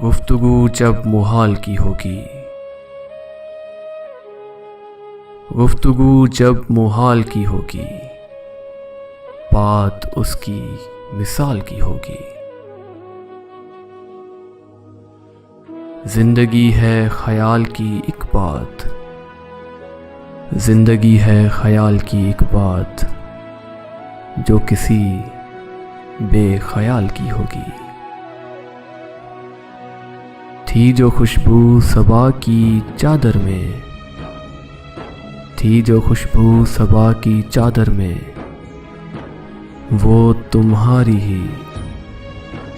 गुफ्तगू जब मुहाल की होगी, गुफ्तगू जब मुहाल की होगी, बात उसकी मिसाल की होगी। जिंदगी है ख्याल की एक बात, जिंदगी है ख्याल की एक बात, जो किसी बेख्याल की होगी। थी जो खुशबू सबा की चादर में, थी जो खुशबू सबा की चादर में, वो तुम्हारी ही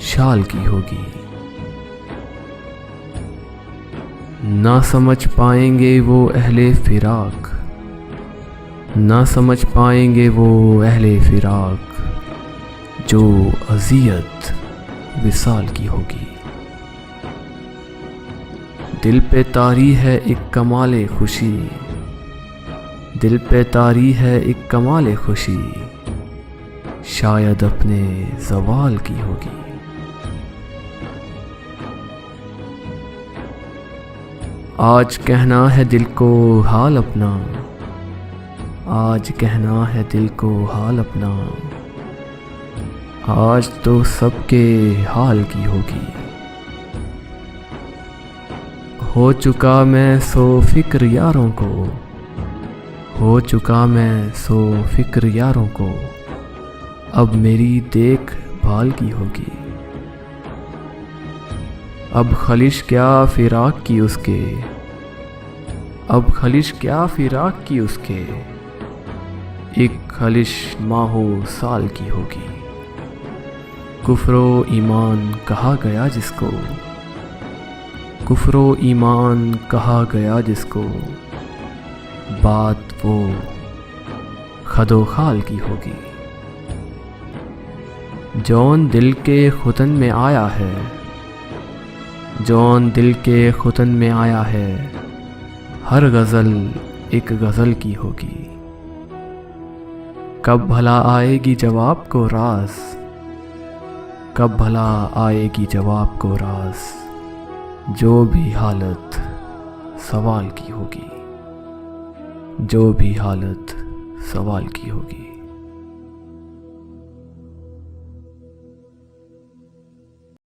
शाल की होगी। ना समझ पाएंगे वो अहले फिराक, ना समझ पाएंगे वो अहले फिराक, जो अज़ियत विसाल की होगी। दिल पे तारी है एक कमाले खुशी, दिल पे तारी है एक कमाले खुशी, शायद अपने ज़वाल की होगी। आज कहना है दिल को हाल अपना, आज कहना है दिल को हाल अपना, आज तो सबके हाल की होगी। हो चुका मैं सो फिक्र यारों को, हो चुका मैं सो फिक्र यारों को, अब मेरी देखभाल की होगी। अब खलिश क्या फिराक की उसके, अब खलिश क्या फिराक की उसके, एक खलिश माहो साल की होगी। कुफ्रो ईमान कहा गया जिसको, कुफ्रो ईमान कहा गया जिसको, बात वो खदो खाल की होगी। जौन दिल के खुतन में आया है, जौन दिल के खुतन में आया है, हर गज़ल एक गज़ल की होगी। कब भला आएगी जवाब को राज, कब भला आएगी जवाब को राज, जो भी हालत सवाल की होगी, जो भी हालत सवाल की होगी।